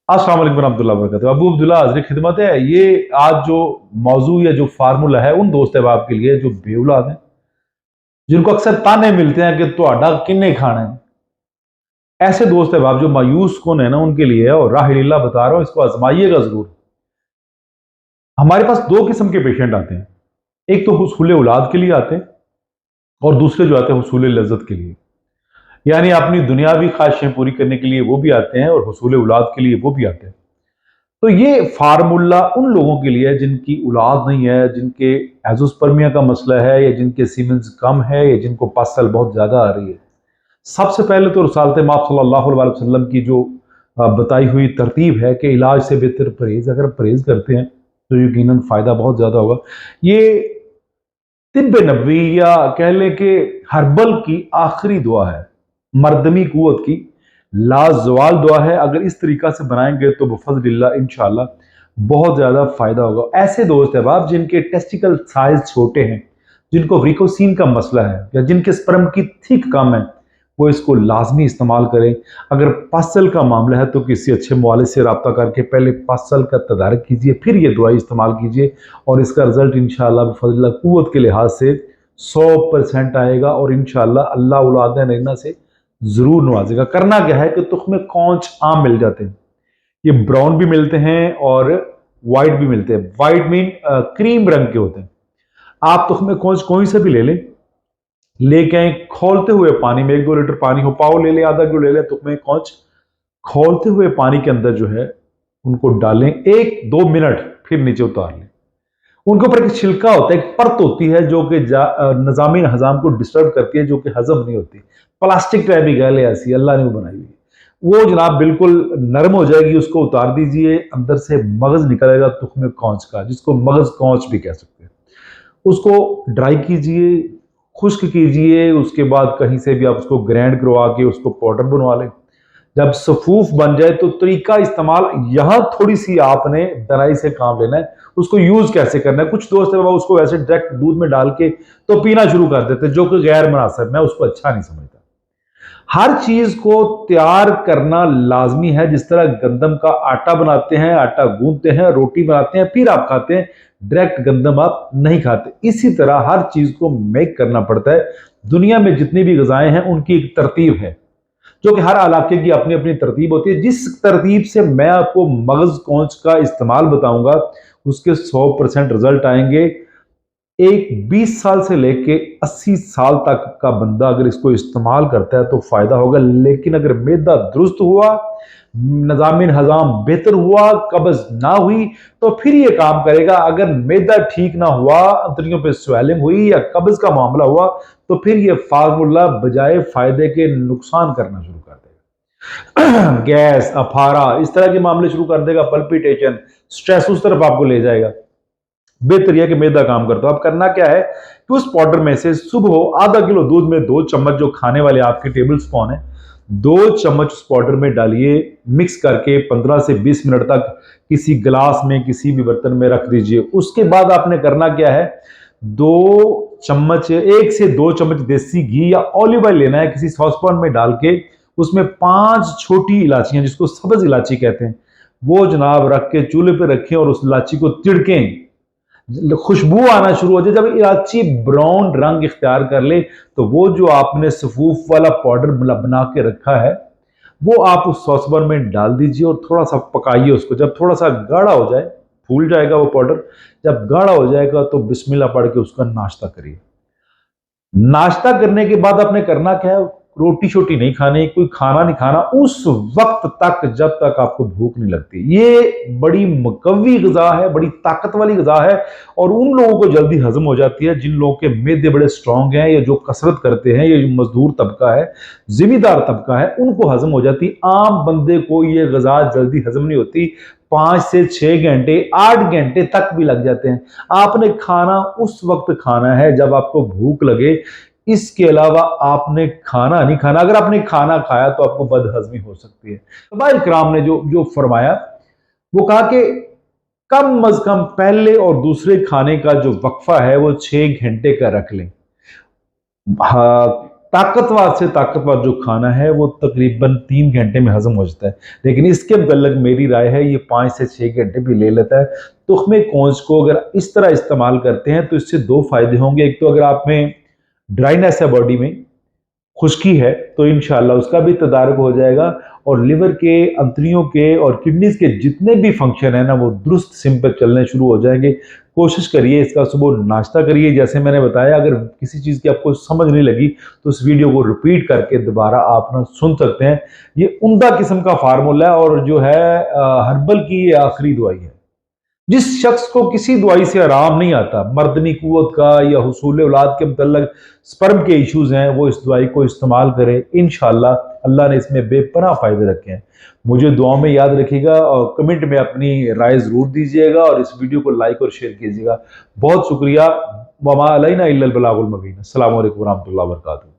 अस्सलाम वालेकुम रहमतुल्लाहि व बरकातहू। अबू अब्दुल्ला हाज़िर खिदमत है। ये आज जो मौजू या जो फार्मूला है उन दोस्त अहबाब के लिए जो बेऔलाद हैं, जिनको अक्सर ताने मिलते हैं कि तुहाडा किन्ने खाना है। ऐसे दोस्त अहबाब जो मायूस कौन है ना, उनके लिए है और राह-ए-इल्लाह बता रहा हूं, इसको आजमाइएगा जरूर। हमारे पास दो किस्म के पेशेंट आते हैं, एक तो हुसूल औलाद के लिए आते हैं और दूसरे जो आते हैं हुसूल लज्जत के लिए। यानी अपनी दुनियावी ख्वाहिशें पूरी करने के लिए वो भी आते हैं और हुसूल औलाद के लिए वो भी आते हैं। तो ये फार्मूला उन लोगों के लिए है जिनकी औलाद नहीं है, जिनके एज़ोस्पर्मिया का मसला है या जिनके सीमेंस कम है या जिनको पासल बहुत ज़्यादा आ रही है। सबसे पहले तो रसालत माप सल्लल्लाहु अलैहि वसल्लम की जो बताई हुई तरतीब है कि इलाज से बेहतर परहेज़, अगर परहेज़ करते हैं तो यकीनन फ़ायदा बहुत ज़्यादा होगा। ये तिब्ब नबवी या कह लें कि हर्बल की आखिरी दुआ है, मर्दमी कुव्वत की लाजवाल दुआ है। अगर इस तरीका से बनाएंगे तो बफज़लिल्लाह इंशाअल्लाह बहुत ज़्यादा फ़ायदा होगा। ऐसे दोस्त अहबाब जिनके टेस्टिकल साइज़ छोटे हैं, जिनको व्रिकोसिन का मसला है या जिनके स्पर्म की थिक कम है, वो इसको लाजमी इस्तेमाल करें। अगर पासल का मामला है तो किसी अच्छे मुआलिज से रब्ता करके पहले पासल का तदारक कीजिए, फिर ये दवाई इस्तेमाल कीजिए और इसका रिजल्ट इंशाअल्लाह बफज़लिल्लाह कुव्वत के लिहाज से 100% आएगा और इंशाअल्लाह अल्लाह औलाद नगीना से ज़रूर नवाजेगा। करना क्या है कि तुख्म कौच आम मिल जाते हैं, ये ब्राउन भी मिलते हैं और वाइट भी मिलते हैं। वाइट मीन क्रीम रंग के होते हैं। आप तुख्म कौच कोई से भी ले लें, लेके आए खोलते हुए पानी में, 1-2 लीटर पानी हो, पाव ले लें, आधा किलो ले लें, तुख्म कौच खोलते हुए पानी के अंदर जो है उनको डालें 1-2 मिनट, फिर नीचे उतार लें। उनके ऊपर एक छिलका होता है, एक परत होती है जो कि निज़ामी हज़ाम को डिस्टर्ब करती है, जो कि हजम नहीं होती। प्लास्टिक टाइप ही कह ले, ऐसी अल्लाह ने वो बनाई हुई। वो जनाब बिल्कुल नरम हो जाएगी, उसको उतार दीजिए, अंदर से मगज निकलेगा तुख्म कौच का, जिसको मगज कौच भी कह सकते हैं। उसको ड्राई कीजिए, खुश्क कीजिए, उसके बाद कहीं से भी आप उसको ग्राइंड करवा के उसको पाउडर बनवा लें। जब सफूफ बन जाए तो तरीका इस्तेमाल यहां थोड़ी सी आपने दराई से काम लेना है। उसको यूज कैसे करना है, कुछ दोस्त है उसको वैसे डायरेक्ट दूध में डाल के तो पीना शुरू कर देते, जो कि गैर मुनासिब, मैं उसको अच्छा नहीं समझता। हर चीज को तैयार करना लाजमी है। जिस तरह गंदम का आटा बनाते हैं, आटा गूंदते हैं, रोटी बनाते हैं, फिर आप खाते हैं, डायरेक्ट गंदम आप नहीं खाते। इसी तरह हर चीज को मेक करना पड़ता है। दुनिया में जितनी भी गजाएं हैं उनकी एक तरतीब है, जो कि हर इलाके की अपनी अपनी तरतीब होती है। जिस तरतीब से मैं आपको मगज कौच का इस्तेमाल बताऊंगा, उसके 100% रिजल्ट आएंगे। एक 20 साल से लेके 80 साल तक का बंदा अगर इसको इस्तेमाल करता है तो फायदा होगा। लेकिन अगर मैदा दुरुस्त हुआ, निज़ामिन हजाम बेहतर हुआ, कब्ज ना हुई, तो फिर ये काम करेगा। अगर मैदा ठीक ना हुआ, अंतड़ियों पे स्वेलिंग हुई या कब्ज का मामला हुआ, तो फिर ये फार्मूला बजाय फायदे के नुकसान करना शुरू कर देगा। गैस, अफारा, इस तरह के मामले शुरू कर देगा, पल्पिटेशन, स्ट्रेस उस तरफ आपको ले जाएगा। बेहतर यह कि मैदा काम करता हो। अब करना क्या है कि उस पाउडर में से सुबह आधा किलो दूध में 2 चम्मच, जो खाने वाले आपके टेबल स्पून है, 2 चम्मच उस पाउडर में डालिए। मिक्स करके 15 से 20 मिनट तक किसी गिलास में, किसी भी बर्तन में रख दीजिए। उसके बाद आपने करना क्या है, 2 चम्मच, 1 से 2 चम्मच देसी घी या ऑलिव ऑयल लेना है, किसी सॉसपैन में डाल के उसमें 5 छोटी इलाचियां, जिसको सब्ज इलाची कहते हैं, वो जनाब रख के चूल्हे पे रखें और उस इलाची को तिड़कें। खुशबू आना शुरू हो जाए, जब इलायची ब्राउन रंग इख्तियार कर ले, तो वो जो आपने सफूफ वाला पाउडर बना के रखा है, वो आप उस सॉसपैन में डाल दीजिए और थोड़ा सा पकाइए उसको। जब थोड़ा सा गाढ़ा हो जाए, फूल जाएगा वो पाउडर, जब गाढ़ा हो जाएगा तो बिस्मिल्लाह पढ़ के उसका नाश्ता करिए। नाश्ता करने के बाद आपने करना क्या है, रोटी शोटी नहीं खानी, कोई खाना नहीं खाना उस वक्त तक जब तक आपको भूख नहीं लगती। ये बड़ी मुकव्वी ग़िज़ा है, बड़ी ताकत वाली ग़िज़ा है और उन लोगों को जल्दी हजम हो जाती है जिन लोगों के मैदे बड़े स्ट्रांग हैं, या जो कसरत करते हैं, या जो मजदूर तबका है, जिम्मेदार तबका है, उनको हजम हो जाती। आम बंदे को ये ग़िज़ा जल्दी हजम नहीं होती। 5 से 6 घंटे, 8 घंटे तक भी लग जाते हैं। आपने खाना उस वक्त खाना है जब आपको भूख लगे। इसके अलावा आपने खाना नहीं खाना। अगर आपने खाना खाया तो आपको बदहजमी हो सकती है। सहाबाए किराम ने जो जो फरमाया, वो कहा कि कम अज कम पहले और दूसरे खाने का जो वक्फा है वो 6 घंटे का रख लें। हाँ, ताकतवर से ताकतवर जो खाना है वो तकरीबन 3 घंटे में हजम हो जाता है, लेकिन इसके मुतल्लिक मेरी राय है ये 5 से 6 घंटे भी ले लेता है। तुख्मे कोंज को अगर इस तरह इस्तेमाल करते हैं तो इससे दो फायदे होंगे। एक तो अगर आप में ड्राइनेस है, बॉडी में खुश्की है, तो इंशाल्लाह उसका भी तदारक हो जाएगा और लिवर के, अंतड़ियों के और किडनीज के जितने भी फंक्शन है ना वो दुरुस्त सिम पर चलने शुरू हो जाएंगे। कोशिश करिए इसका सुबह नाश्ता करिए। जैसे मैंने बताया, अगर किसी चीज़ की आपको समझ नहीं लगी तो इस वीडियो को रिपीट करके दोबारा आप ना सुन सकते हैं। ये उम्दा किस्म का फार्मूला है और जो है हर्बल की ये आखिरी दवाई है। जिस शख्स को किसी दवाई से आराम नहीं आता, मर्दनी कुव्वत का या हुसूल औलाद के मतलब स्पर्म के इश्यूज हैं, वो इस दवाई को इस्तेमाल करें। इंशाल्लाह अल्लाह ने इसमें बेपनाह फायदे रखे हैं। मुझे दुआ में याद रखिएगा और कमेंट में अपनी राय जरूर दीजिएगा और इस वीडियो को लाइक और शेयर कीजिएगा। बहुत शुक्रिया। वमा अलैना इल्लल बलागुल मुबीन। अस्सलामु अलैकुम व रहमतुल्लाहि व बरकातुहू।